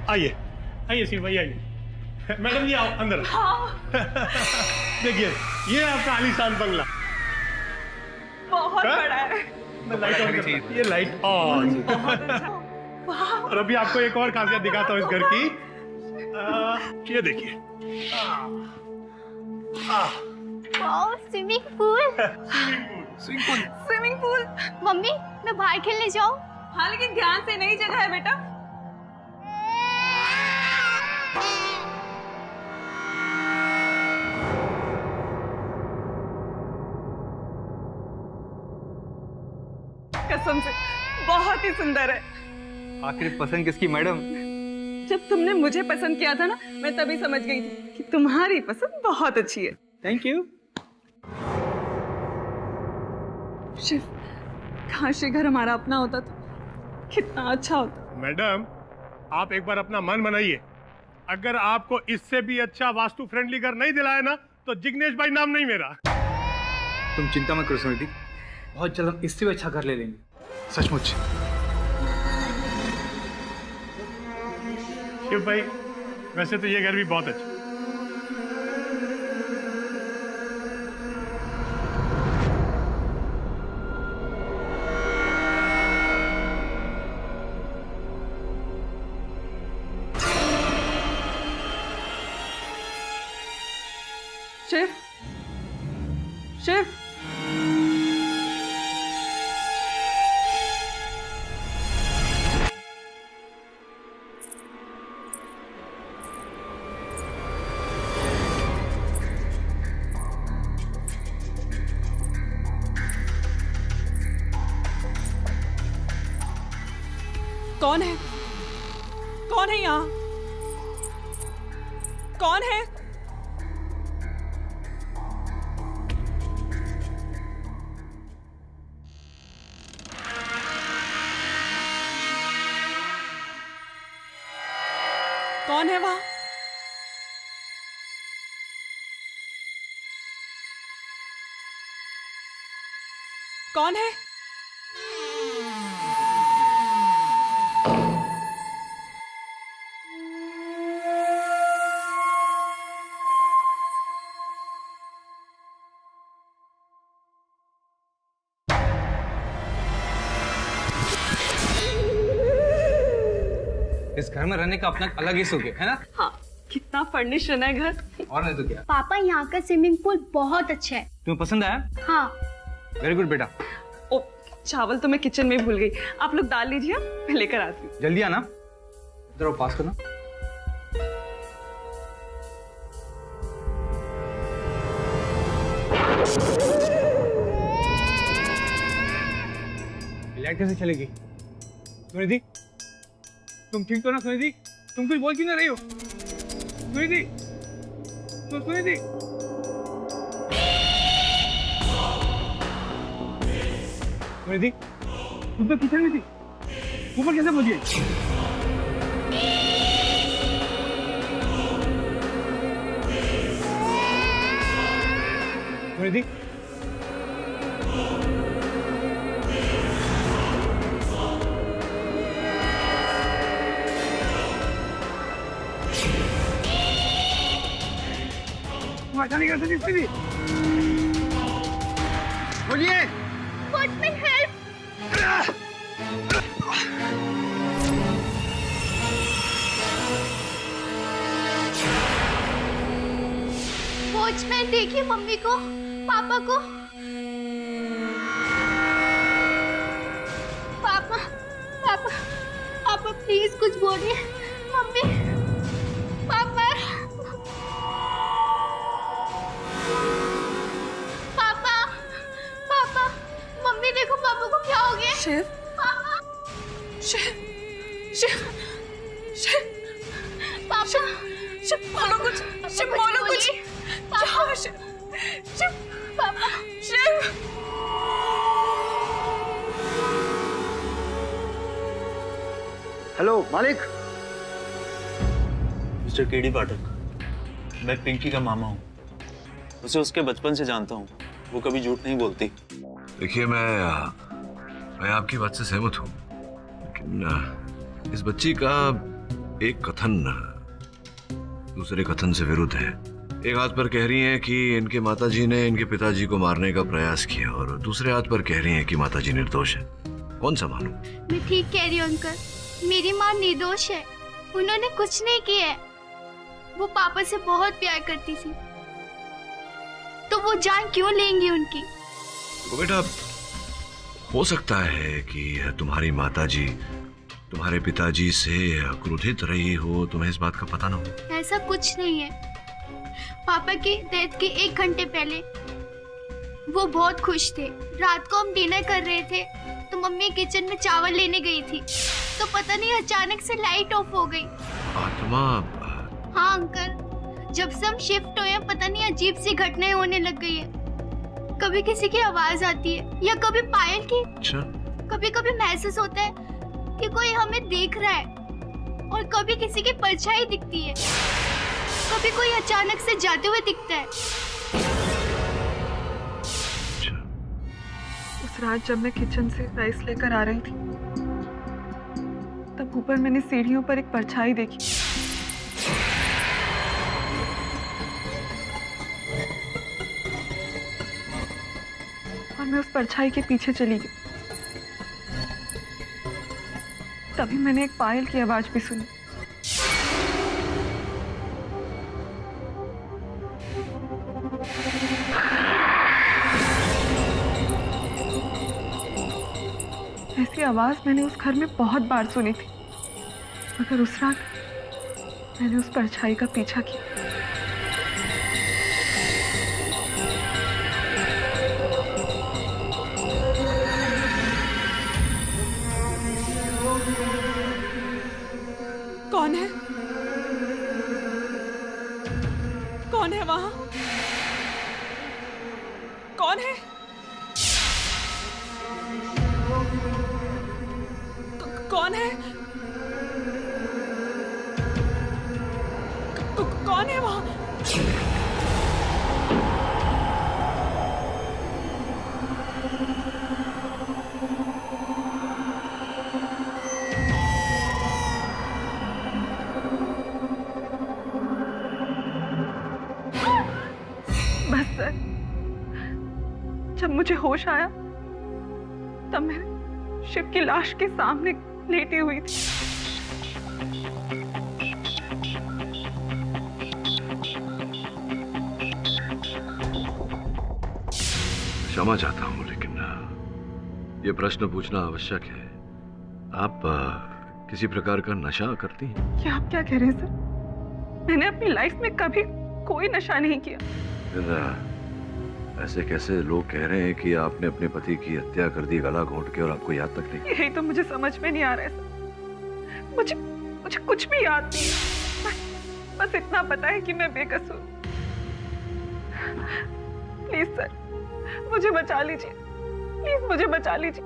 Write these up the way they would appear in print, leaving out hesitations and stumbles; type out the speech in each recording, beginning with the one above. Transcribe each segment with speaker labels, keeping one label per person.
Speaker 1: आइए आइए शिव भाई आइए। मैडम जी आओ अंदर। देखिए ये आपका आलीशान बंगला।
Speaker 2: बहुत बड़ा है।
Speaker 1: मैं लाइट ऑन करता हूं। ये लाइट ऑन। और अभी आपको एक और खासियत दिखाता हूँ इस घर की। ये देखिए।
Speaker 3: Wow, swimming pool.
Speaker 2: Swimming pool.
Speaker 3: Mummy मैं बाहर खेलने जाऊं?
Speaker 2: हाँ लेकिन ध्यान से, नई जगह है बेटा। कसम से बहुत ही सुंदर है।
Speaker 4: आखिर पसंद किसकी मैडम?
Speaker 2: जब तुमने मुझे पसंद किया था ना, मैं तभी समझ गई थी कि तुम्हारी पसंद बहुत अच्छी है।
Speaker 4: Thank you.
Speaker 2: शिव, काश ये घर हमारा अपना होता तो कितना अच्छा होता।
Speaker 1: मैडम आप एक बार अपना मन बनाइए, अगर आपको इससे भी अच्छा वास्तु फ्रेंडली घर नहीं दिलाया ना तो जिग्नेश भाई नाम नहीं मेरा।
Speaker 4: तुम चिंता मत करो सुनिधि, बहुत जल्द हम इससे भी अच्छा घर ले लेंगे, सचमुच।
Speaker 1: शिव भाई वैसे तो ये घर भी बहुत अच्छा।
Speaker 2: शिव, शिव, कौन है? कौन है यहाँ? कौन है? कौन है वहां? कौन है?
Speaker 4: इस घर में रहने का अपना अलग ही सुख है ना?
Speaker 2: हाँ, कितना फर्निश्ड है घर।
Speaker 4: और नहीं तो क्या।
Speaker 3: पापा यहाँ का स्विमिंग पूल बहुत अच्छा है।
Speaker 4: तुम्हें पसंद आया?
Speaker 3: हाँ।
Speaker 4: वेरी गुड बेटा।
Speaker 2: ओ, चावल तो मैं किचन में भूल गई। आप लोग दाल लीजिए, मैं लेकर आती हूँ।
Speaker 4: जल्दी आना, इधर पास करना। लाइट कैसे चलेगी? सुनिधि, तुम ठीक तो ना? सुनिधि, तुम कुछ बोल क्यों ना रही हो? सुनिधि, सुनिधि। सुनिधि, तुम तो किचन में थी, ऊपर कैसे पहुंच गई? सुनिधि, नहीं कर सकती। बोलिए।
Speaker 3: Watchman help. वॉचमैन देखिए मम्मी को, पापा को। पापा, पापा, पापा प्लीज कुछ बोलिए। मम्मी, पापा, पापा, पापा, मम्मी देखो पापा को क्या हो गया?
Speaker 2: शिव,
Speaker 3: पापा,
Speaker 2: शिव, शिव, शिव,
Speaker 3: पापा,
Speaker 2: शिव बोलो कुछ, शिव बोलो कुछ।
Speaker 3: पापा,
Speaker 2: शिव, शिव,
Speaker 3: पापा,
Speaker 2: शिव।
Speaker 5: हेलो मालिक।
Speaker 6: मिस्टर केडी पाठक, मैं पिंकी का मामा हूँ। उसे उसके बचपन से जानता हूँ, वो कभी झूठ नहीं बोलती।
Speaker 7: देखिए मैं आपकी बात से सहमत हूँ, लेकिन इस बच्ची का एक कथन दूसरे कथन से विरुद्ध है। एक हाथ पर कह रही हैं कि इनके माताजी ने इनके पिताजी को मारने का प्रयास किया और दूसरे हाथ पर कह रही हैं कि माताजी निर्दोष है। कौन सा मानूं?
Speaker 3: मैं ठीक कह रही हूँ अंकल, मेरी माँ निर्दोष है, उन्होंने कुछ नहीं किया है। वो पापा से बहुत प्यार करती थी, तो वो जान क्यों लेंगी उनकी?
Speaker 7: तो बेटा, हो सकता है कि तुम्हारी माताजी तुम्हारे पिताजी से क्रोधित रही हो, तुम्हें इस बात का पता ना हो।
Speaker 3: ऐसा कुछ नहीं है। पापा की डेथ के 1 घंटे पहले वो बहुत खुश थे। रात को हम डिनर कर रहे थे तो मम्मी किचन में चावल लेने गई थी, तो पता नहीं अचानक से लाइट ऑफ हो गई।
Speaker 7: आत्मा?
Speaker 3: हाँ अंकल, जब से हम शिफ्ट हुए हैं पता नहीं अजीब सी घटनाएं होने लग गई है। कभी किसी की आवाज आती है या कभी पायल की।
Speaker 7: अच्छा।
Speaker 3: कभी कभी महसूस होता है कि कोई हमें देख रहा है, और कभी किसी की परछाई दिखती है, कभी कोई अचानक से जाते हुए दिखता है।
Speaker 2: उस रात जब मैं किचन से राइस लेकर आ रही थी, तब ऊपर मैंने सीढ़ियों पर एक परछाई देखी। और मैं उस परछाई के पीछे चली गई। तभी मैंने एक पायल की आवाज भी सुनी। ऐसी आवाज मैंने उस घर में बहुत बार सुनी थी, मगर उस रात मैंने उस परछाई का पीछा किया। कौन है? कौन है वहां? कौन है? कौन है? कौन है वहां? बस सर, जब मुझे होश आया तब मैं शिव की लाश के सामने लेटी हुई थी।
Speaker 7: क्षमा चाहता हूं, लेकिन ये प्रश्न पूछना आवश्यक है। आप किसी प्रकार का नशा करती हैं?
Speaker 2: क्या आप क्या कह रहे हैं सर? मैंने अपनी लाइफ में कभी कोई नशा नहीं किया।
Speaker 7: फिर ऐसे कैसे लोग कह रहे हैं कि आपने अपने पति की हत्या कर दी गला घोंट के, और आपको याद तक नहीं?
Speaker 2: यही तो मुझे समझ में नहीं आ रहा है सर। मुझे कुछ भी याद नहीं है। बस इतना पता है कि मैं बेकसूर। प्लीज सर, मुझे बचा लीजिए। प्लीज मुझे बचा लीजिए।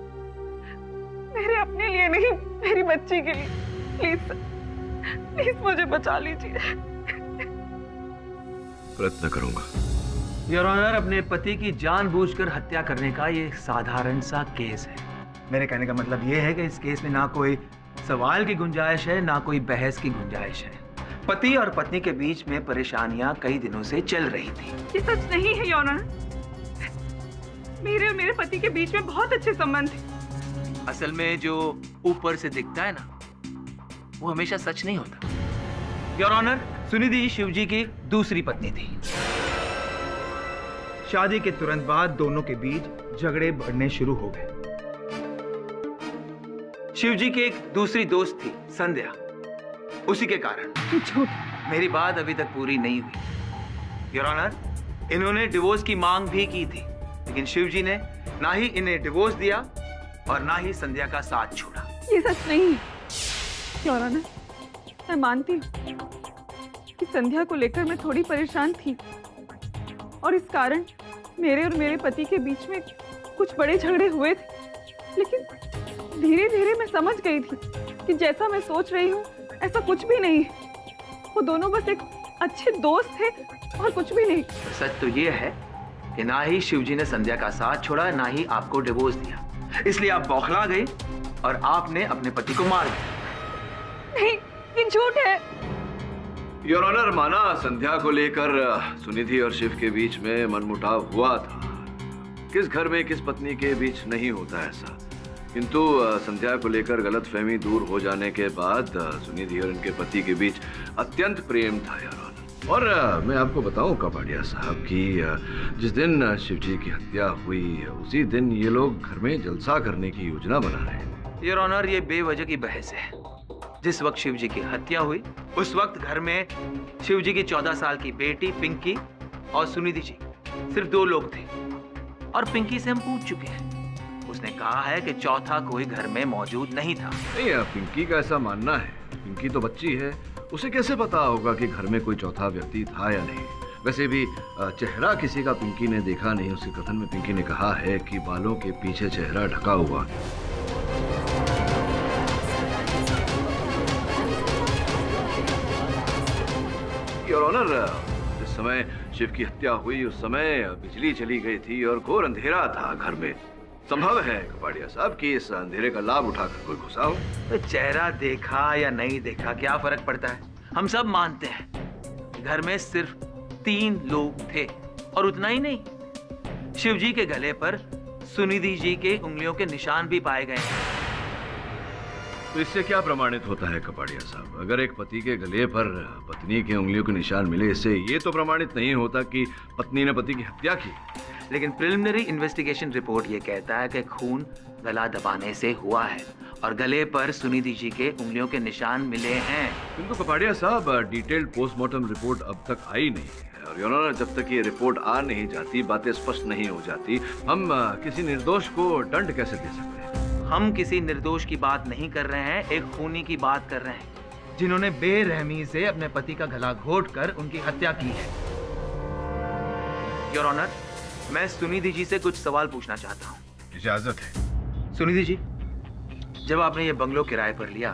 Speaker 2: मेरे अपने लिए नहीं, मेरी बच्ची के लिए। प्लीज सर, प्लीज मुझे बचा लीजिए।
Speaker 7: प्रयत्न करूंगा।
Speaker 8: योर ऑनर, अपने पति की जानबूझकर हत्या करने का ये एक साधारण सा केस है। मेरे कहने का मतलब ये है कि इस केस में ना कोई सवाल की गुंजाइश है, ना कोई बहस की गुंजाइश है। पति और पत्नी के बीच में परेशानियां कई दिनों से चल रही थी।
Speaker 2: ये सच नहीं है योर ऑनर। मेरे और मेरे पति के बीच में बहुत अच्छे संबंध थे।
Speaker 8: असल में जो ऊपर से दिखता है ना, वो हमेशा सच नहीं होता। योर ऑनर, सुनिधि शिवजी की दूसरी पत्नी थी। शादी के तुरंत बाद दोनों के बीच झगड़े बढ़ने शुरू हो गए। शिवजी की एक दूसरी दोस्त थी संध्या, उसी के कारण।
Speaker 2: झूठ।
Speaker 8: मेरी बात अभी तक पूरी नहीं हुई। योर ऑनर, इन्होंने डिवोर्स की मांग भी की थी, लेकिन शिवजी ने ना ही इन्हें डिवोर्स दिया और ना ही संध्या का साथ छोड़ा।
Speaker 2: ये सच नहीं है योर ऑनर। मैं मानती हूँ कि संध्या को लेकर मैं थोड़ी परेशान थी, और इस कारण मेरे और मेरे पति के बीच में कुछ बड़े झगड़े हुए थे। लेकिन धीरे धीरे मैं समझ गई थी कि जैसा मैं सोच रही हूँ ऐसा कुछ भी नहीं है। वो दोनों बस एक अच्छे दोस्त थे और कुछ भी नहीं।
Speaker 8: सच तो ये है कि ना ही शिवजी ने संध्या का साथ छोड़ा, ना ही आपको डिवोर्स दिया। इसलिए आप बौखला गई और आपने अपने पति को मार दिया।
Speaker 2: नहीं, ये झूठ है।
Speaker 7: योर ऑनर, माना संध्या को लेकर सुनिधि और शिव के बीच में मनमुटाव हुआ था। किस घर में किस पत्नी के बीच नहीं होता ऐसा। किंतु संध्या को लेकर गलतफहमी दूर हो जाने के बाद सुनिधि और इनके पति के बीच अत्यंत प्रेम था योर ऑनर। और मैं आपको बताऊं कपाड़िया साहब कि जिस दिन शिवजी की हत्या हुई उसी दिन ये लोग घर में जलसा करने की योजना बना रहे हैं।
Speaker 8: योर ऑनर, ये बेवजह की बहस है। जिस वक्त शिवजी की हत्या हुई उस वक्त घर में शिवजी की 14 साल की बेटी पिंकी और सुनिधि जी सिर्फ 2 लोग थे। और पिंकी से हम पूछ चुके हैं, उसने कहा है कि चौथा कोई घर में मौजूद नहीं था।
Speaker 7: नहीं, पिंकी का ऐसा मानना है। पिंकी तो बच्ची है, उसे कैसे पता होगा कि घर में कोई चौथा व्यक्ति था या नहीं। वैसे भी चेहरा किसी का पिंकी ने देखा नहीं। उसके कथन में पिंकी ने कहा है कि बालों के पीछे चेहरा ढका हुआ है। योर ऑनर, जिस समय शिव की हत्या हुई उस समय बिजली चली गई थी और घोर अंधेरा था घर में। संभव है कपाड़िया साहब कि इस अंधेरे का लाभ उठाकर कोई घुसा हो।
Speaker 8: तो चेहरा देखा या नहीं देखा क्या फर्क पड़ता है। हम सब मानते हैं घर में सिर्फ 3 लोग थे। और उतना ही नहीं, शिवजी के गले पर सुनिधि जी के उंगलियों के निशान भी पाए गए हैं।
Speaker 7: तो इससे क्या प्रमाणित होता है कपाड़िया साहब? अगर एक पति के गले पर पत्नी के उंगलियों के निशान मिले, इससे ये तो प्रमाणित नहीं होता कि पत्नी ने पति की हत्या की।
Speaker 8: लेकिन प्रिलिमिनरी इन्वेस्टिगेशन रिपोर्ट ये कहता है कि खून गला दबाने से हुआ है और गले पर सुनिधि जी के उंगलियों के निशान मिले हैं।
Speaker 7: किंतु कपाड़िया साहब, डिटेल्ड पोस्टमार्टम रिपोर्ट अब तक आई नहीं है और योर ऑनर, जब तक ये रिपोर्ट आ नहीं जाती, बातें स्पष्ट नहीं हो जाती, हम किसी निर्दोष को दंड कैसे दे सकते हैं?
Speaker 8: हम किसी निर्दोष की बात नहीं कर रहे हैं, एक खूनी की बात कर रहे हैं जिन्होंने बेरहमी से अपने पति का गला घोंटकर उनकी हत्या की है। योर ऑनर, मैं सुनिधि जी से कुछ सवाल पूछना चाहता हूँ।
Speaker 1: इजाजत है।
Speaker 8: सुनिधि जी, जब आपने ये बंगलो किराए पर लिया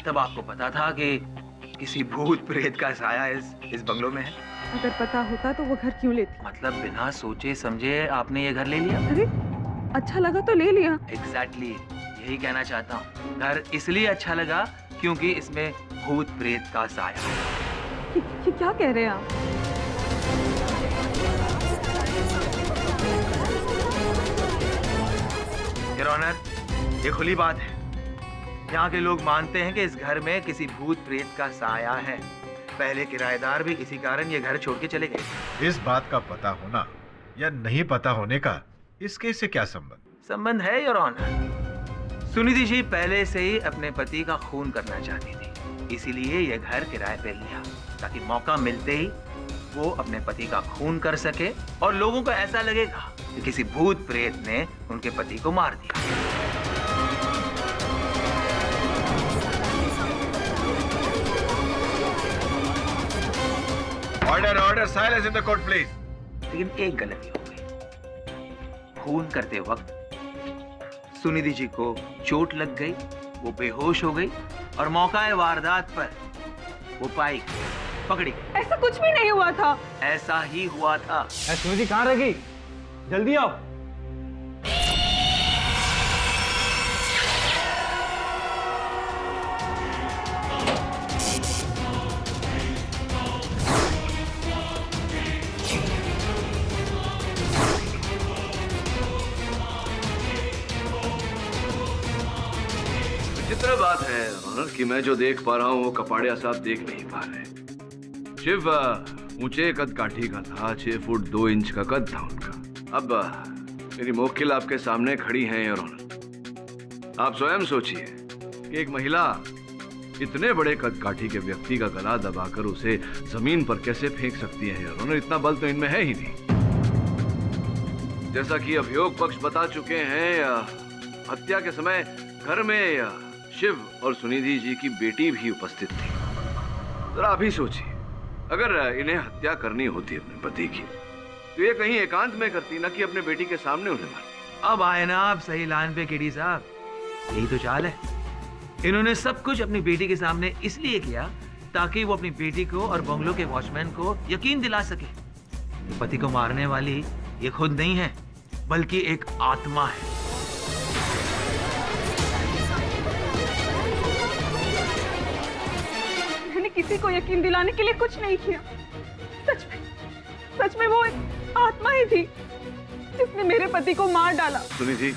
Speaker 8: तब आपको पता था कि किसी भूत प्रेत का साया इस बंगलो में है?
Speaker 2: अगर पता होता तो वो घर क्यों लेती?
Speaker 8: मतलब बिना सोचे समझे आपने ये घर ले लिया?
Speaker 2: अरे अच्छा लगा तो ले लिया।
Speaker 8: एग्जैक्टली यही कहना चाहता हूँ। घर इसलिए अच्छा लगा क्योंकि इसमें भूत प्रेत का साया है।
Speaker 2: ये क्या कह रहे हैं आप?
Speaker 8: योर ऑनर, ये खुली बात है। यहाँ के लोग मानते हैं कि इस घर में किसी भूत प्रेत का साया है। पहले किराएदार भी इसी कारण ये घर छोड़ के चले गए।
Speaker 1: इस बात का पता होना या नहीं पता होने का इस केस से क्या संबंध?
Speaker 8: संबंध है योर ऑनर। सुनिधि जी पहले से ही अपने पति का खून करना चाहती थी, इसीलिए ये घर किराए पे लिया ताकि मौका मिलते ही वो अपने पति का खून कर सके और लोगों को ऐसा लगेगा कि किसी भूत प्रेत ने उनके पति को मार दिया।
Speaker 1: Order order, silence in the court please.
Speaker 8: लेकिन एक गलती हो गई। खून करते वक्त सुनिधि जी को चोट लग गई, वो बेहोश हो गई और मौका वारदात पर वो पाई पकड़ी।
Speaker 2: ऐसा कुछ भी नहीं हुआ था।
Speaker 8: ऐसा ही हुआ था।
Speaker 4: सुनिधि कहाँ रह गई? जल्दी आओ।
Speaker 7: विचित्र बात है ऑनर कि मैं जो देख पा रहा हूँ वो कपाड़िया साहब देख नहीं पा रहे। शिव ऊंचे कद काठी का था, 6 फुट 2 इंच का कद था उनका। अब मेरी मोक्किल आपके सामने खड़ी हैं योर ऑनर। आप स्वयं सोचिए कि एक महिला इतने बड़े कद काठी के व्यक्ति का गला दबाकर उसे जमीन पर कैसे फेंक सकती है योर ऑनर? इतना बल तो इनमें है ही नहीं। जैसा कि अभियोग पक्ष बता चुके हैं, हत्या के समय घर में शिव और सुनिधि जी की बेटी भी उपस्थित थी। जरा आप ही सोचिए, अगर इन्हें हत्या करनी होती अपने पति की तो ये कहीं एकांत में करती, ना कि अपने बेटी के सामने उन्हें मार।
Speaker 8: अब आए ना आप सही लाइन पे केडी साहब। यही तो चाल है। इन्होंने सब कुछ अपनी बेटी के सामने इसलिए किया ताकि वो अपनी बेटी को और बंगलो के वॉचमैन को यकीन दिला सके पति को मारने वाली ये खुद नहीं है बल्कि एक आत्मा है।
Speaker 2: पति को यकीन दिलाने के लिए कुछ नहीं किया। सच में वो एक आत्मा ही थी जिसने मेरे पति को मार डाला।
Speaker 7: सुनिधि,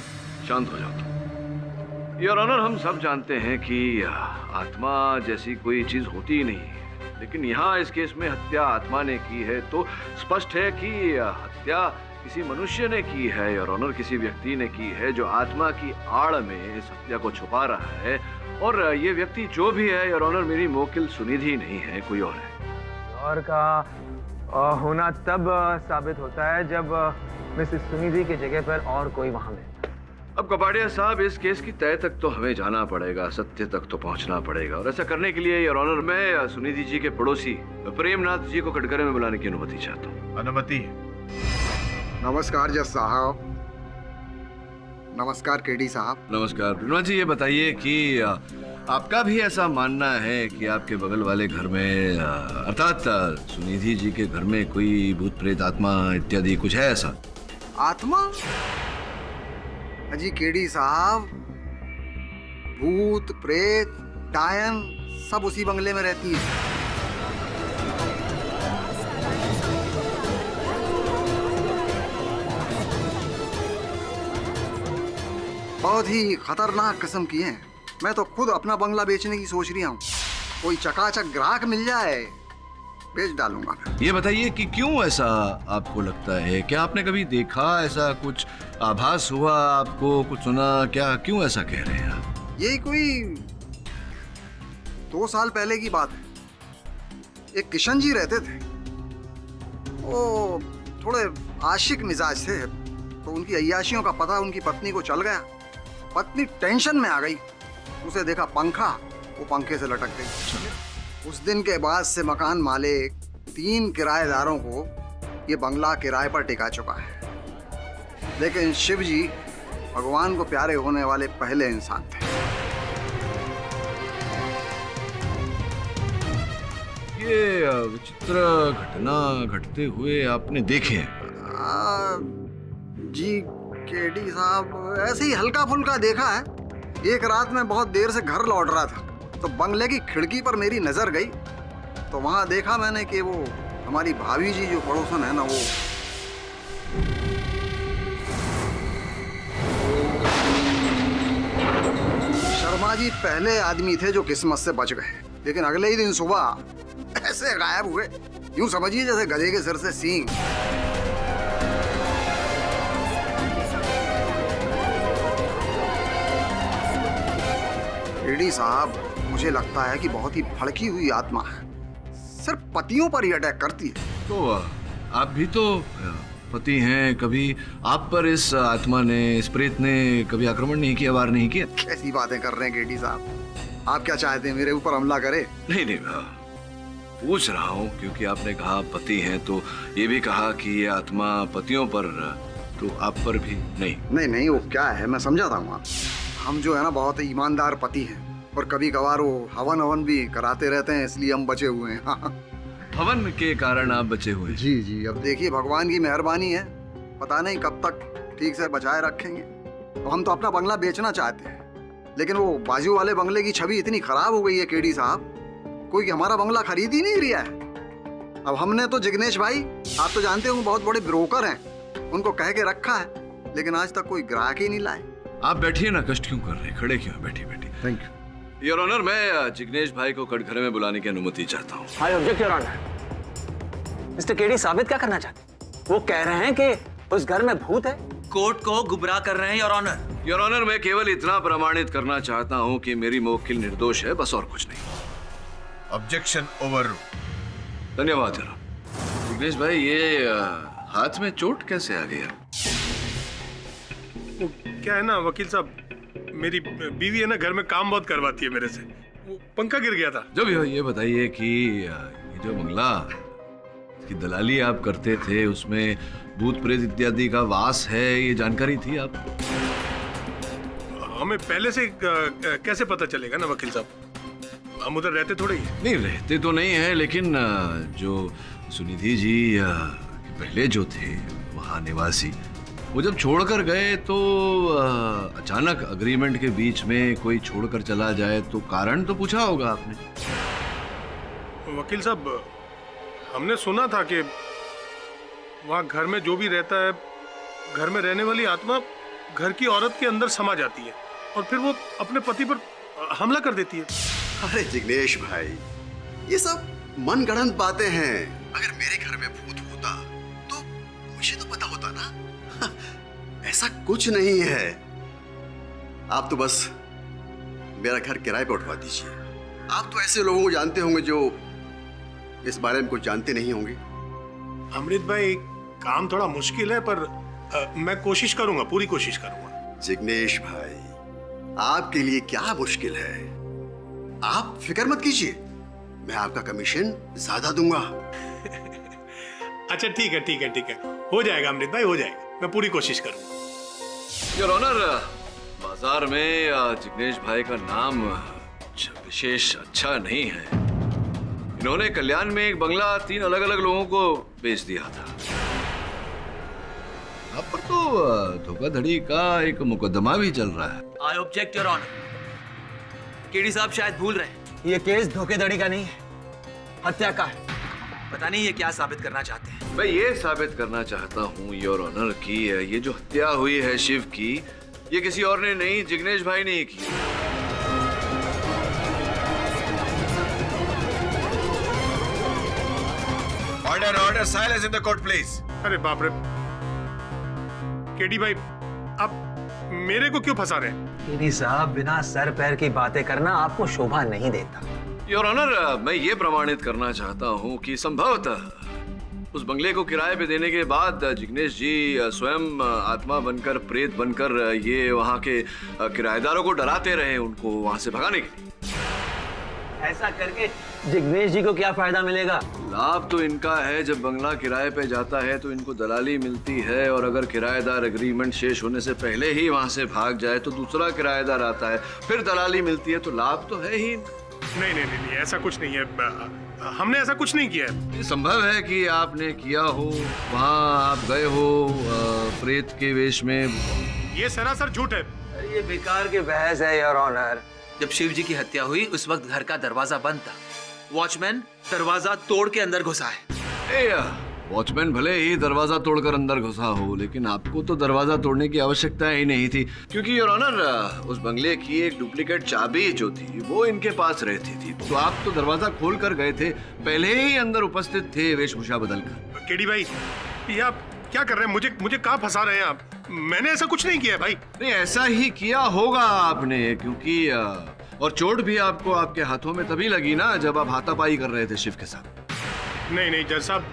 Speaker 7: शांत हो जाओ। योर ऑनर, हम सब जानते हैं कि आत्मा जैसी कोई चीज होती ही नहीं है, लेकिन यहाँ इस केस में हत्या आत्मा ने की है तो स्पष्ट है कि हत्या किसी मनुष्य ने की है। योर ऑनर, किसी व्यक्ति ने की है जो आत्मा की आड़ में इस हत्या को छुपा रहा है। और ये व्यक्ति जो भी है योर ऑनर, मेरी मोकिल सुनिधि नहीं है, कोई और है।
Speaker 8: और का होना तब साबित होता है जब मिसेस सुनिधि की जगह पर और कोई वहां मिलता है।
Speaker 7: अब कपाड़िया साहब, इस केस की तय तक तो हमें जाना पड़ेगा, सत्य तक तो पहुंचना पड़ेगा, और ऐसा करने के लिए योर ऑनर मैं सुनिधि जी के पड़ोसी प्रेमनाथ जी को कटघरे में बुलाने की अनुमति चाहता हूँ।
Speaker 1: अनुमति।
Speaker 5: नमस्कार जज साहब। नमस्कार केडी साहब।
Speaker 7: नमस्कार प्रेमनाथ जी, ये बताइए कि आपका भी ऐसा मानना है कि आपके बगल वाले घर में अर्थात सुनिधि जी के घर में कोई भूत प्रेत आत्मा इत्यादि कुछ है ऐसा?
Speaker 5: आत्मा? अजी केडी साहब, भूत प्रेत डायन सब उसी बंगले में रहती है। बहुत ही खतरनाक किस्म की हैं। मैं तो खुद अपना बंगला बेचने की सोच रही हूँ। कोई चकाचक ग्राहक मिल जाए, बेच डालूंगा।
Speaker 7: ये बताइए कि क्यों ऐसा आपको लगता है? क्या आपने कभी देखा ऐसा कुछ आभास हुआ आपको, कुछ सुना क्या? क्यों ऐसा कह रहे हैं आप?
Speaker 5: यही कोई 2 साल पहले की बात है। एक किशन जी रहते थे, वो थोड़े आशिक मिजाज थे, तो उनकी अय्याशियों का पता उनकी पत्नी को चल गया। पत्नी टेंशन में आ गई, उसे देखा पंखा, वो पंखे से लटक गई। उस दिन के बाद से मकान मालिक 3 किराएदारों को ये बंगला किराए पर टिका चुका है। लेकिन शिव जी भगवान को प्यारे होने वाले पहले इंसान थे।
Speaker 7: ये विचित्र घटना घटते हुए आपने देखे हैं?
Speaker 5: जी केडी साहब, ऐसे ही हल्का फुल्का देखा है। एक रात में बहुत देर से घर लौट रहा था तो बंगले की खिड़की पर मेरी नजर गई, तो वहां देखा मैंने कि वो हमारी भाभी जी जो पड़ोसन है ना, वो शर्मा जी पहले आदमी थे जो किस्मत से बच गए, लेकिन अगले ही दिन सुबह ऐसे गायब हुए, यूं समझिए जैसे गधे के सिर से सींग। केडी साहब, मुझे लगता है कि बहुत ही भड़की हुई आत्मा है, सिर्फ पतियों पर ही अटैक करती है।
Speaker 7: तो आप भी तो पति हैं, कभी आप पर इस आत्मा ने, इस प्रेत ने कभी आक्रमण नहीं किया, वार नहीं किया?
Speaker 5: कैसी बातें कर रहे हैं केडी साहब? आप क्या चाहते हैं, मेरे ऊपर हमला करे?
Speaker 7: नहीं नहीं, पूछ रहा हूँ क्योंकि आपने कहा पति हैं, तो ये भी कहा कि ये आत्मा पतियों पर, तो आप पर भी नहीं?
Speaker 5: नहीं नहीं, वो क्या है मैं समझाता हूँ आप। हम जो है ना बहुत ईमानदार पति हैं, और कभी कभार वो हवन भी कराते रहते हैं, इसलिए हम बचे हुए हैं।
Speaker 7: हवन के कारण आप बचे हुए?
Speaker 5: जी जी, अब देखिए भगवान की मेहरबानी है, पता नहीं कब तक ठीक से बचाए रखेंगे। तो हम तो अपना बंगला बेचना चाहते हैं, लेकिन वो बाजू वाले बंगले की छवि इतनी खराब हो गई है केडी साहब, कोई हमारा बंगला खरीद ही नहीं रहा है। अब हमने तो जिग्नेश भाई, आप तो जानते हो बहुत बड़े ब्रोकर हैं, उनको कह के रखा है, लेकिन आज तक कोई ग्राहक ही नहीं लाए।
Speaker 7: आप बैठिए ना, कष्ट क्यों कर रहे हैं, खड़े क्यों? बैठिए बैठिए।
Speaker 5: थैंक यू
Speaker 7: योर ऑनर, मैं जिग्नेश भाई को कटघरे में बुलाने की अनुमति चाहता हूँ।
Speaker 8: I object your honour. Mister KD साबित क्या करना चाहते हैं? वो कह रहे हैं कि उस घर में भूत है।
Speaker 6: कोर्ट को गुमराह कर रहे हैं योर ऑनर।
Speaker 7: योर ऑनर, मैं केवल इतना प्रमाणित करना चाहता हूँ कि मेरी मोवक्किल निर्दोष है, बस और कुछ नहीं।
Speaker 1: Objection over.
Speaker 7: धन्यवाद योर ऑनर। जिग्नेश भाई, ये हाथ में चोट कैसे आ गया?
Speaker 1: वो क्या है ना वकील साहब, मेरी बीवी है ना घर में काम बहुत करवाती है मेरे से, वो पंखा गिर गया था।
Speaker 7: जो भी हो, ये बताइए कि ये जो बंगला की दलाली आप करते थे, उसमें भूत प्रेत इत्यादि का वास है, ये जानकारी थी आपको?
Speaker 1: हमें पहले से कैसे पता चलेगा ना वकील साहब, हम उधर रहते थोड़े ही हैं।
Speaker 7: नहीं, रहते तो नहीं है, लेकिन जो सुनिधि जी पहले जो थे वहाँ निवासी, वो जब छोड़कर गए तो अचानक अग्रीमेंट के बीच में कोई छोड़कर चला जाए तो कारण तो पूछा होगा आपने?
Speaker 1: वकील साहब, हमने सुना था कि वहाँ घर में जो भी रहता है, घर में रहने वाली आत्मा घर की औरत के अंदर समा जाती है और फिर वो अपने पति पर हमला कर देती है।
Speaker 5: अरे जिग्नेश भाई, ये सब मनगढ़ंत बातें हैं। अगर मेरे घर में भूत होता तो मुझे तो पता होता ना। ऐसा कुछ नहीं है। आप तो बस मेरा घर किराए पर उठवा दीजिए। आप तो ऐसे लोगों को जानते होंगे जो इस बारे में कुछ जानते नहीं होंगे।
Speaker 1: अमृत भाई, काम थोड़ा मुश्किल है पर मैं कोशिश करूंगा, पूरी कोशिश करूंगा।
Speaker 5: जिग्नेश भाई, आपके लिए क्या मुश्किल है? आप फिक्र मत कीजिए, मैं आपका कमीशन ज्यादा दूंगा।
Speaker 1: अच्छा ठीक है, ठीक है, ठीक है, हो जाएगा अमृत भाई, हो जाएगा, मैं पूरी कोशिश करूंगा।
Speaker 7: योर ऑनर, बाजार में जिग्नेश भाई का नाम विशेष अच्छा नहीं है। इन्होंने कल्याण में एक बंगला 3 अलग-अलग लोगों को बेच दिया था। अब पर तो धोखाधड़ी का एक मुकदमा भी चल रहा है।
Speaker 8: I object your honour. KD साहब शायद भूल रहे हैं, ये केस धोखेधड़ी का नहीं है, हत्या का है। पता नहीं ये क्या साबित करना चाहते हैं।
Speaker 7: मैं ये साबित करना चाहता हूँ योर ऑनर कि ये जो हत्या हुई है शिव की, ये किसी और ने नहीं, जिग्नेश भाई ने ही की।
Speaker 9: Order order, silence in the court please.
Speaker 1: अरे बाप रे, केडी भाई, आप मेरे को क्यों फंसा रहे हैं?
Speaker 8: केडी साहब, बिना सर पैर की बातें करना आपको शोभा नहीं देता।
Speaker 7: योर ऑनर, मैं ये प्रमाणित करना चाहता हूँ कि संभवतः उस बंगले को किराए पे देने के बाद जिग्नेश जी स्वयं आत्मा बनकर, प्रेत बनकर ये वहाँ के किराएदारों को डराते रहे, उनको वहाँ से भगाने के लिए।
Speaker 8: ऐसा करके जिग्नेश जी को क्या फायदा मिलेगा?
Speaker 7: लाभ तो इनका है, जब बंगला किराए पे जाता है तो इनको दलाली मिलती है, और अगर किराएदार एग्रीमेंट शेष होने से पहले ही वहाँ से भाग जाए तो दूसरा किराएदार आता है, फिर दलाली मिलती है, तो लाभ तो है ही।
Speaker 1: नहीं नहीं नहीं, ऐसा कुछ नहीं है, हमने ऐसा कुछ नहीं किया है।
Speaker 7: ये संभव है कि आपने किया हो, वहाँ आप गए हो प्रेत के वेश में।
Speaker 1: ये सरासर झूठ है।
Speaker 8: ये बेकार की बहस है योर ऑनर। जब शिव जी की हत्या हुई उस वक्त घर का दरवाजा बंद था, वॉचमैन दरवाजा तोड़ के अंदर घुसा है।
Speaker 7: वॉचमैन भले ही दरवाजा तोड़कर अंदर घुसा हो, लेकिन आपको तो दरवाजा तोड़ने की आवश्यकता ही नहीं थी, क्योंकि योर ऑनर उस बंगले की एक डुप्लीकेट चाबी जो थी वो इनके पास रहती थी, तो आप तो दरवाजा खोल कर गए थे, पहले ही अंदर उपस्थित थे वेशभूषा बदलकर।
Speaker 1: केडी भाई, ये आप क्या कर रहे हैं? मुझे कहाँ फंसा रहे हैं आप? मैंने ऐसा कुछ नहीं किया है भाई। नहीं,
Speaker 7: ऐसा ही किया होगा आपने, क्योंकि और चोट भी आपको आपके हाथों में तभी लगी ना जब आप हाथापाई कर रहे थे शिव के साथ।
Speaker 1: नहीं नहीं जज साहब,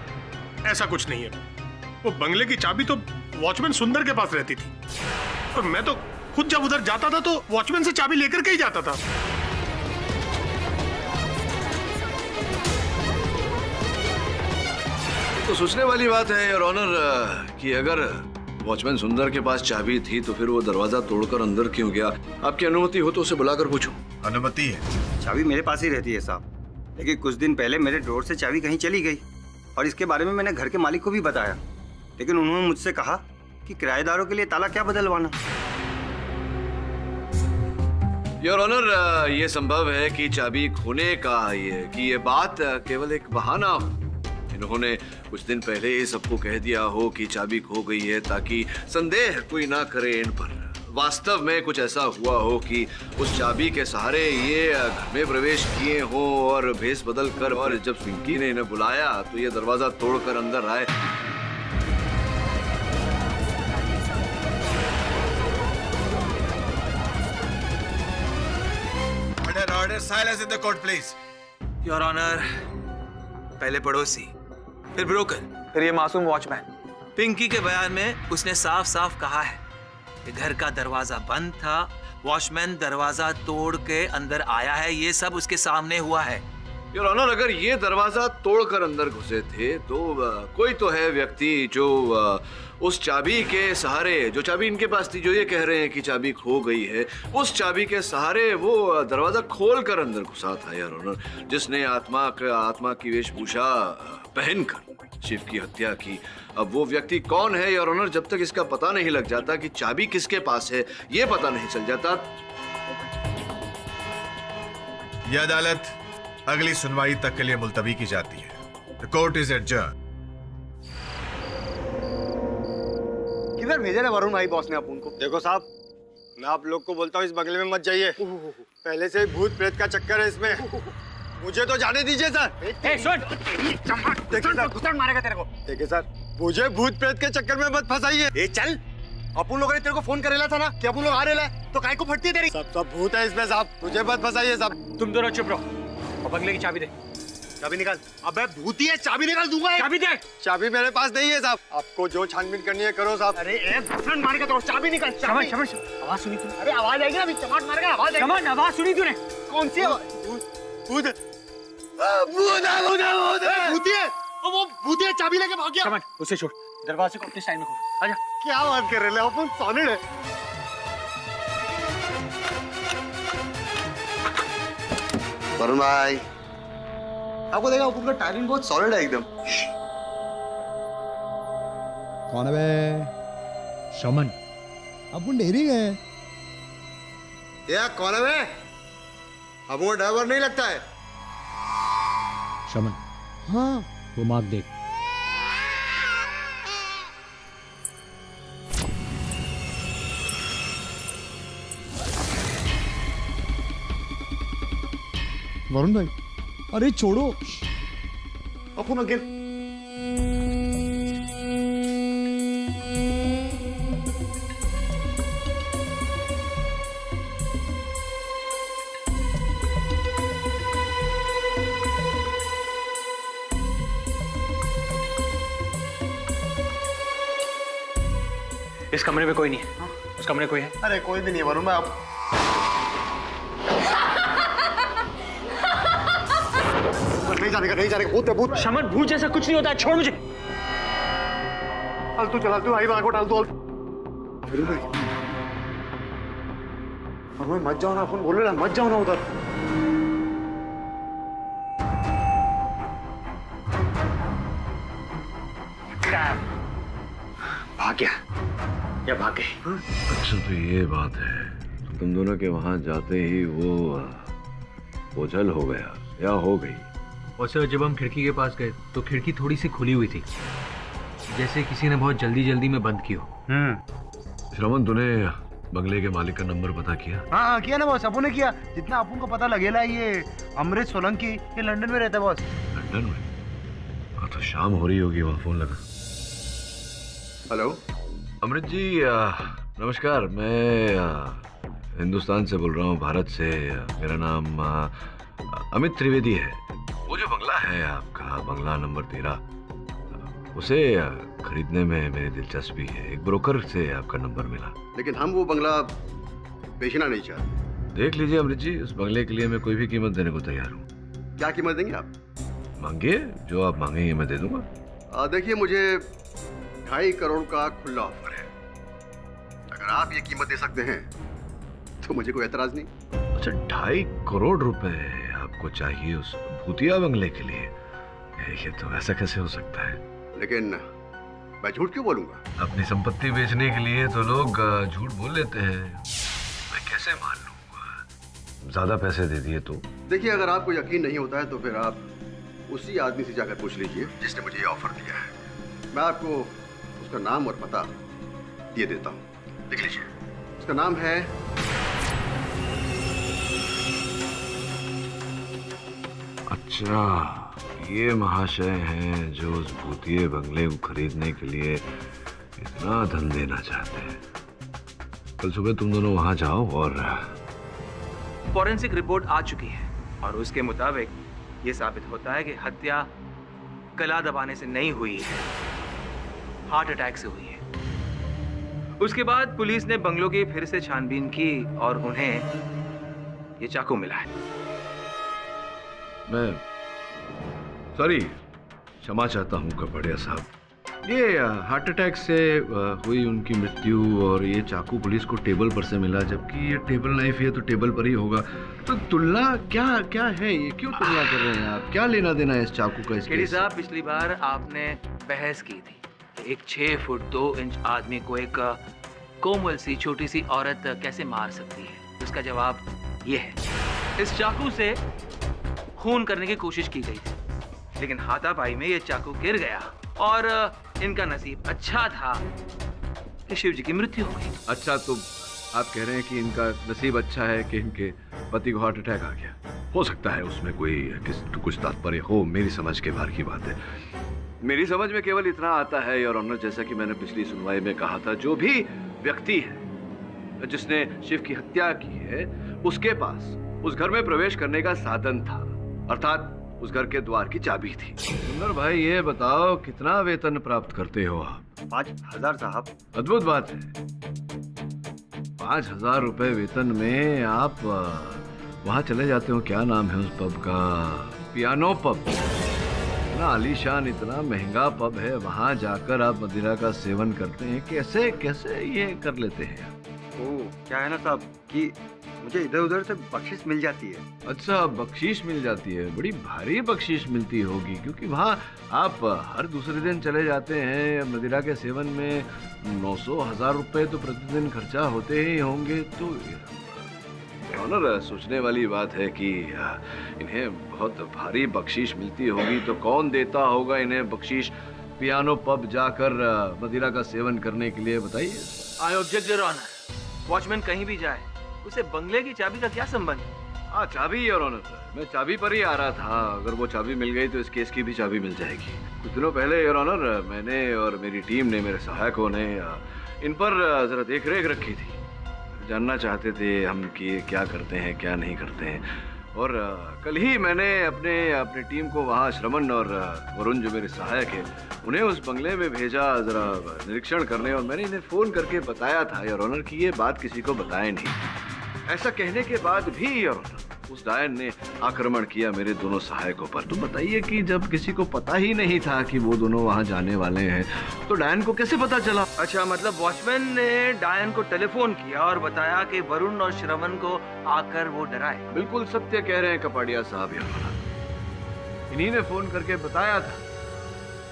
Speaker 1: ऐसा कुछ नहीं है। वो बंगले की चाबी तो वॉचमैन सुंदर के पास रहती थी, और मैं तो खुद जब उधर जाता था तो वॉचमैन से चाबी लेकर के ही जाता था।
Speaker 7: तो सोचने वाली बात है योर ऑनर कि अगर वॉचमैन सुंदर के पास चाबी थी तो फिर वो दरवाजा तोड़कर अंदर क्यों गया? आपकी अनुमति हो तो उसे बुलाकर पूछो।
Speaker 9: अनुमति है।
Speaker 10: चाबी मेरे पास ही रहती है साहब, लेकिन कुछ दिन पहले मेरे ड्रॉर से चाबी कहीं चली गई, और इसके बारे में मैंने घर के मालिक को भी बताया, लेकिन उन्होंने मुझसे कहा कि किराएदारों के लिए ताला क्या बदलवाना।
Speaker 7: योर ऑनर, ये संभव है कि चाबी खोने का ये बात केवल एक बहाना हो। इन्होंने कुछ दिन पहले ही सबको कह दिया हो कि चाबी खो गई है, ताकि संदेह कोई ना करे इन पर। वास्तव में कुछ ऐसा हुआ हो कि उस चाबी के सहारे ये घर में प्रवेश किए हो और भेष बदल कर, और जब पिंकी ने इन्हें बुलाया तो ये दरवाजा तोड़कर अंदर आए।
Speaker 9: Order order, silence in the court please.
Speaker 8: Your honour, पहले पड़ोसी, फिर ब्रोकर, फिर ये मासूम वॉचमैन। पिंकी के बयान में उसने साफ साफ कहा है कि घर का दरवाजा बंद था, वॉचमैन दरवाजा तोड़ के अंदर आया है, ये सब उसके सामने हुआ है।
Speaker 7: योर ऑनर, अगर ये दरवाजा तोड़कर अंदर घुसे थे तो कोई तो है व्यक्ति जो उस चाबी के सहारे, जो चाबी इनके पास थी, जो ये कह रहे हैं कि चाबी खो गई है, उस चाबी के सहारे वो दरवाजा खोलकर अंदर घुसा था योर ऑनर, जिसने आत्मा की वेशभूषा पहनकर शिव की हत्या की। अब वो व्यक्ति कौन है योर ऑनर, जब तक इसका पता नहीं लग जाता कि चाबी किसके पास है, ये पता नहीं चल जाता।
Speaker 9: यह अदालत अगली सुनवाई तक के लिए मुलतवी की जाती है। The court is adjourn.
Speaker 10: किधर भेजा ना वरुण भाई बॉस ने अपन को? देखो साहब, मैं आप लोग को बोलता हूँ इस बंगले में मत जाइए। पहले से भूत प्रेत का चक्कर है इसमें। मुझे तो जाने दीजिए सर। देखिए सर, घुसड़ मारेगा तेरे को। देखिए सर, मुझे भूत प्रेत के चक्कर में मत फंसाइए। ए चल, अपन लोगों ने तेरे को फोन करेला था ना कि अपन लोग आ रहे हैं, तो काय को फटती है तेरी? सब भूत है इसमें साहब, मुझे मत फंसाइए साहब।
Speaker 4: तुम दोनों चुप रहो और बंगले की चाबी दे।
Speaker 10: चाबी निकाल। अबे भूती है, चाबी निकाल दूंगा।
Speaker 4: चाबी दे।
Speaker 10: चाबी मेरे पास नहीं है साहब। आपको जो छानबीन करनी है करो साहब। अरे एक घुसड़ मारेगा तो चाबी निकाल।
Speaker 4: शमन, शमन, आवाज सुनी तूने?
Speaker 10: अरे आवाज आएगी ना, अभी चमाट मारेगा, आवाज आएगी।
Speaker 4: शमन, आवाज सुनी तूने?
Speaker 10: कौन सी आवाज? भूत भूती है, वो भूती है, चाबी लेके भाग गया।
Speaker 4: शमन, उसे छोड़, दरवाजे को अपने साइड में खोल। आजा।
Speaker 10: क्या बात कर रहे हैं अपन? सॉलिड है। वरुण भाई, आपको देखा अपन का टाइमिंग बहुत सॉलिड है एकदम।
Speaker 11: कौन है बे?
Speaker 4: शमन।
Speaker 11: अपन डेरी गए।
Speaker 10: ये कौन है बे? अब वो ड्राइवर नहीं लगता है।
Speaker 4: शमन,
Speaker 11: हाँ
Speaker 4: वो मार्क देख।
Speaker 11: वरुण भाई, अरे छोड़ो।
Speaker 10: अपन अगेन।
Speaker 4: इस कमरे में कोई नहीं है। उस कमरे में कोई है?
Speaker 10: अरे कोई भी नहीं है वरुण भाई। आप नहीं जाने का, नहीं जाने का। भूत है, भूत।
Speaker 4: शमन, भूत जैसा कुछ नहीं होता है, छोड़ मुझे।
Speaker 10: फालतू चला तू, आई बार को डाल दो। वरुण भाई मत जाओ ना, अपन बोल रहे ना, मत जाओ ना उधर।
Speaker 4: भाग गया या भाग गए?
Speaker 7: अच्छा तो ये बात है, तो तुम दोनों के वहां जाते ही वो जल हो गया या हो गई?
Speaker 8: और सर, जब हम खिड़की के पास गए तो खिड़की थोड़ी सी खुली हुई थी, जैसे किसी ने बहुत जल्दी जल्दी में बंद की हो।
Speaker 7: श्रवण, तूने बंगले के मालिक का नंबर पता किया?
Speaker 10: हाँ किया ना बॉस, अपन ने किया। जितना अपन को पता लगेला, ये अमृत सोलंकी, ये लंदन में रहता है बॉस।
Speaker 7: लंदन में? हाँ तो शाम हो रही होगी, वहाँ फोन लगा।
Speaker 5: हेलो
Speaker 7: अमृत जी, नमस्कार। मैं हिंदुस्तान से बोल रहा हूँ, भारत से। मेरा नाम अमित त्रिवेदी है। वो जो बंगला है आपका, बंगला नंबर 13, उसे खरीदने में मेरी दिलचस्पी है। एक ब्रोकर से आपका नंबर मिला।
Speaker 5: लेकिन हम वो बंगला बेचना नहीं चाहते।
Speaker 7: देख लीजिए अमृत जी, उस बंगले के लिए मैं कोई भी कीमत देने को तैयार हूँ।
Speaker 5: क्या कीमत देंगे आप?
Speaker 7: मांगिए, जो आप मांगेंगे मैं दे दूंगा।
Speaker 5: देखिए, मुझे 2.5 करोड़ का खुला ऑफर है। अगर आप ये कीमत दे सकते हैं तो मुझे कोई एतराज नहीं।
Speaker 7: अच्छा, 2.5 करोड़ रुपए आपको चाहिए उस भूतिया बंगले के लिए? ये तो ऐसा कैसे हो सकता है?
Speaker 5: लेकिन मैं झूठ क्यों बोलूंगा?
Speaker 7: अपनी संपत्ति बेचने के लिए तो लोग झूठ बोल लेते हैं। मैं कैसे मान लूंगा? ज्यादा पैसे दे दिए तो?
Speaker 5: देखिए, अगर आपको यकीन नहीं होता है तो फिर आप उसी आदमी से जाकर पूछ लीजिए जिसने मुझे ये ऑफर दिया है। मैं आपको उसका नाम और पता दे देता हूँ, लिख लीजिए। उसका नाम है
Speaker 7: अच्छा, ये महाशय हैं जो उस भूतिये बंगले को खरीदने के लिए इतना धन देना चाहते हैं। कल सुबह तुम दोनों वहां जाओ और
Speaker 8: फॉरेंसिक रिपोर्ट आ चुकी है और उसके मुताबिक ये साबित होता है कि हत्या गला दबाने से नहीं हुई है, हार्ट अटैक से हुई है। उसके बाद पुलिस ने बंगलों की फिर से छानबीन की और उन्हें ये चाकू मिला है।
Speaker 7: मैं सॉरी, क्षमा चाहता हूँ कपड़िया साहब। ये हार्ट अटैक से हुई उनकी मृत्यु और ये चाकू पुलिस को टेबल पर से मिला, जबकि ये टेबल नाइफ है तो टेबल पर ही होगा। तो तुलना क्या क्या है ये? क्यों तुलना कर रहे हैं आप? क्या लेना देना है इस चाकू का?
Speaker 8: केडी साहब, पिछली बार आपने बहस की थी कि एक 6 फुट 2 इंच आदमी को एक कोमल सी छोटी सी औरत कैसे मार सकती है। उसका जवाब ये है, इस चाकू से खून करने की कोशिश की गई थी, लेकिन हाथापाई में ये चाकू गिर गया और इनका नसीब अच्छा था कि शिव जी की मृत्यु हो गई।
Speaker 7: अच्छा, तो आप कह रहे हैं कि इनका नसीब अच्छा है कि इनके पति को हार्ट अटैक आ गया। हो सकता है उसमें कुछ तात्पर्य हो, मेरी समझ के बाहर की बात है। मेरी समझ में केवल इतना आता है योर ऑनर, जैसा कि मैंने पिछली सुनवाई में कहा था, जो भी व्यक्ति है जिसने शिव की हत्या की है उसके पास उस घर में प्रवेश करने का साधन था, अर्थात उस घर के द्वार की चाबी थी। सुंदर भाई, ये बताओ कितना वेतन प्राप्त करते हो आप?
Speaker 10: 5,000 साहब।
Speaker 7: अद्भुत बात है। 5,000 रुपए वेतन में आप वहाँ चले जाते हो, क्या नाम है उस पब का? Piano pub. इतना आलीशान, इतना महंगा पब है, वहाँ जाकर आप मदिरा का सेवन करते हैं। कैसे कैसे ये कर लेते हैं?
Speaker 10: क्या है ना साहब कि मुझे इधर उधर से बख्शिश मिल जाती है।
Speaker 7: अच्छा, बख्शीश मिल जाती है? बड़ी भारी बख्शीश मिलती होगी, क्योंकि वहाँ आप हर दूसरे दिन चले जाते हैं मदिरा के सेवन में। 900-1,000 रुपए तो प्रतिदिन खर्चा होते ही होंगे। तो ऑनर, सोचने वाली बात है कि इन्हें बहुत भारी बख्शीश मिलती होगी, तो कौन देता होगा इन्हें बख्शीश पियानो पब जाकर मदिरा का सेवन करने के लिए? बताइए।
Speaker 8: I object your honour. Watchman कहीं भी जाए, उसे बंगले की चाबी का क्या संबंध?
Speaker 7: हाँ, चाबी योर ऑनर, मैं चाबी पर ही आ रहा था। अगर वो चाबी मिल गई तो इस केस की भी चाबी मिल जाएगी। कुछ दिनों पहले योर ऑनर मैंने और मेरी टीम ने, मेरे सहायकों ने इन पर जरा देख रेख रखी थी। जानना चाहते थे हम कि क्या करते हैं क्या नहीं करते हैं। और कल ही मैंने अपने टीम को वहाँ श्रवण और वरुण, जो मेरे सहायक हैं, उन्हें उस बंगले में भेजा जरा निरीक्षण करने। और मैंने इन्हें फ़ोन करके बताया था योर ऑनर कि ये बात किसी को बताएं नहीं। ऐसा कहने के बाद भी योर ऑनर उस डायन ने आक्रमण किया मेरे दोनों सहायकों पर। तो बताइए कि जब किसी को पता ही नहीं था कि वो दोनों वहाँ जाने वाले हैं, तो डायन को कैसे पता चला?
Speaker 8: अच्छा, मतलब वॉचमैन ने डायन को टेलीफोन किया और बताया कि वरुण और श्रवण को आकर वो डराए।
Speaker 7: बिल्कुल सत्य कह रहे हैं कपाड़िया साहब योर ऑनर। इन्हीं ने फोन करके बताया था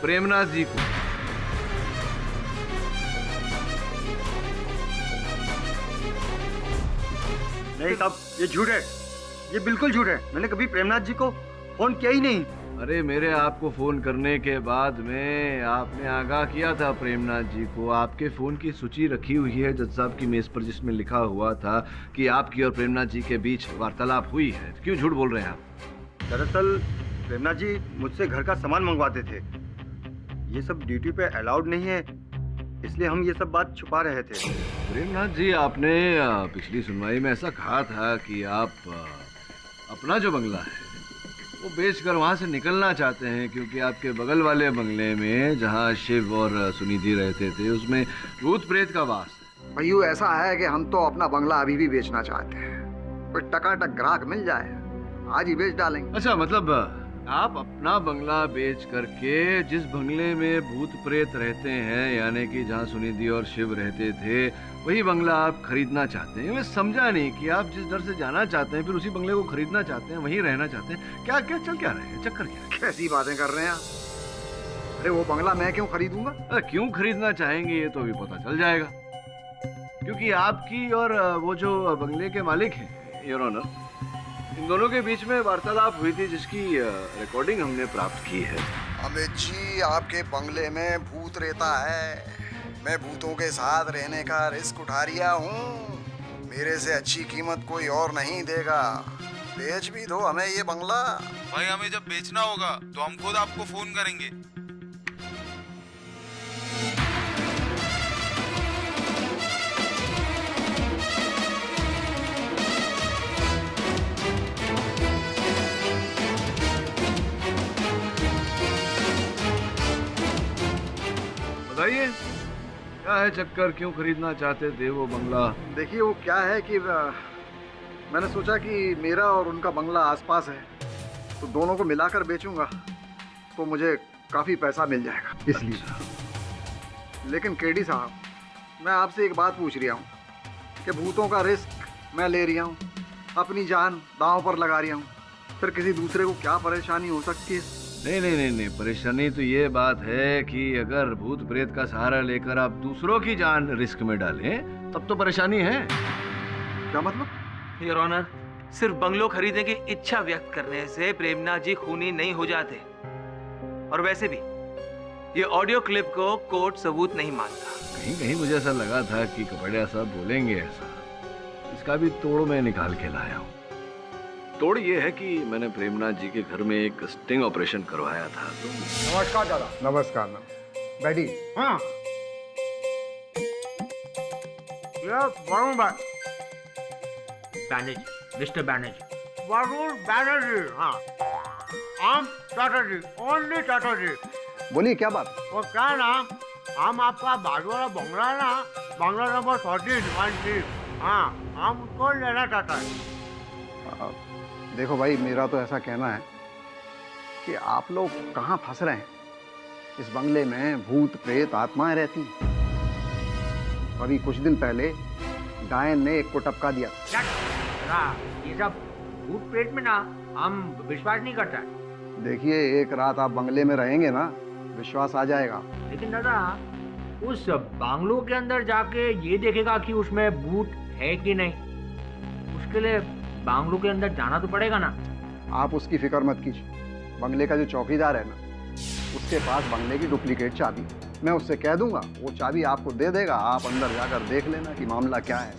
Speaker 7: प्रेमनाथ जी को।
Speaker 10: नहीं साहब, ये झूठ है, ये बिल्कुल झूठ है। मैंने कभी प्रेमनाथ जी को फोन किया ही नहीं।
Speaker 7: अरे, मेरे आपको फोन करने के बाद में आपने आगाह किया था प्रेमनाथ जी को। आपके फोन की सूची रखी हुई है जज साहब की मेज पर, जिसमें लिखा हुआ था कि आपकी और प्रेमनाथ जी के बीच वार्तालाप हुई है। तो क्यों झूठ बोल रहे हैं आप?
Speaker 10: दरअसल प्रेमनाथ जी मुझसे घर का सामान मंगवाते थे। ये सब ड्यूटी पे अलाउड नहीं है, इसलिए हम ये सब बात छुपा रहे थे।
Speaker 7: प्रेमनाथ जी, आपने पिछली सुनवाई में ऐसा कहा था कि आप अपना जो बंगला है वो बेचकर वहाँ से निकलना चाहते हैं, क्योंकि आपके बगल वाले बंगले में जहाँ शिव और सुनिधि रहते थे उसमें भूत प्रेत का वास है।
Speaker 5: भैयू, ऐसा है कि हम तो अपना बंगला अभी भी बेचना चाहते हैं। कोई टकाटक ग्राहक मिल जाए, आज ही बेच डालेंगे।
Speaker 7: अच्छा, मतलब आप अपना बंगला बेच करके जिस बंगले में भूत प्रेत रहते हैं, यानी कि जहाँ सुनिधि और शिव रहते थे, वही बंगला आप खरीदना चाहते हैं। मैं समझा नहीं कि आप जिस दर से जाना चाहते हैं फिर उसी बंगले को खरीदना चाहते हैं, वहीं रहना चाहते हैं। क्या क्या चल क्या रहे हैं, चक्कर क्या है?
Speaker 5: कैसी बातें कर रहे हैं आप? अरे, वो बंगला मैं क्यों खरीदूंगा?
Speaker 7: अरे, क्यों खरीदना चाहेंगे ये तो अभी पता चल जाएगा, क्योंकि आपकी और वो जो बंगले के मालिक हैं योर ऑनर, इन दोनों के बीच में वार्तालाप हुई थी जिसकी रिकॉर्डिंग हमने प्राप्त की है।
Speaker 5: अमित जी, आपके बंगले में भूत रहता है। मैं भूतों के साथ रहने का रिस्क उठा रिया हूँ। मेरे से अच्छी कीमत कोई और नहीं देगा। बेच भी दो हमें ये बंगला।
Speaker 12: भाई, हमें जब बेचना होगा तो हम खुद आपको फोन करेंगे।
Speaker 7: बताइए, क्या है चक्कर, क्यों खरीदना चाहते थे वो बंगला?
Speaker 5: देखिए, वो क्या है कि मैंने सोचा कि मेरा और उनका बंगला आसपास है, तो दोनों को मिलाकर बेचूंगा तो मुझे काफ़ी पैसा मिल जाएगा, इसलिए। लेकिन केडी साहब, मैं आपसे एक बात पूछ रहा हूँ कि भूतों का रिस्क मैं ले रहा हूँ, अपनी जान दांव पर लगा रहा हूँ, फिर किसी दूसरे को क्या परेशानी हो सकती है?
Speaker 7: नहीं, परेशानी तो ये बात है कि अगर भूत प्रेत का सहारा लेकर आप दूसरों की जान रिस्क में डालें तब तो परेशानी है।
Speaker 5: क्या मतलब?
Speaker 8: योर ऑनर, सिर्फ बंगलो खरीदने की इच्छा व्यक्त करने से प्रेमनाथ जी खूनी नहीं हो जाते। और वैसे भी ये ऑडियो क्लिप को कोर्ट सबूत नहीं मानता।
Speaker 7: कहीं कहीं मुझे ऐसा लगा था कि कपड़िया साहब बोलेंगे ऐसा। इसका भी तोड़ मैं निकाल के लाया हूँ। तोड़ ये है कि मैंने प्रेमनाथ जी के घर में एक स्टिंग ऑपरेशन करवाया था। तो
Speaker 10: नमस्कार दादा।
Speaker 5: नमस्कार बैठी।
Speaker 10: हाँ वरुण भाई,
Speaker 8: बैनर्जी, मिस्टर बैनर्जी।
Speaker 10: वरुण बैनर्जी। हाँ हम टाटा जी, ओनली टाटा जी।
Speaker 5: बोलिए क्या बात?
Speaker 10: वो क्या नाम, हम आपका बाजू वाला बंगला है ना, बंगला नंबर 14 हाँ हम उसको लेना चाहता है।
Speaker 5: देखो भाई, मेरा तो ऐसा कहना है कि आप लोग कहाँ फंस रहे हैं। इस बंगले में भूत प्रेत आत्माएं रहती हैं। अभी कुछ दिन पहले डायन ने एक को टपका दिया।
Speaker 8: ये सब भूत प्रेत में ना हम विश्वास नहीं करता है।
Speaker 5: देखिए, एक रात आप बंगले में रहेंगे ना, विश्वास आ जाएगा।
Speaker 8: लेकिन दादा, उस बांग्लो के अंदर जाके ये देखेगा कि उसमें भूत है कि नहीं, उसके लिए बांग्लो के अंदर जाना तो पड़ेगा ना।
Speaker 5: आप उसकी फिक्र मत कीजिए। बंगले का जो चौकीदार है ना, उसके पास बंगले की डुप्लीकेट चाबी है। मैं उससे कह दूंगा, वो चाबी आपको दे देगा। आप अंदर जाकर देख लेना कि मामला क्या है।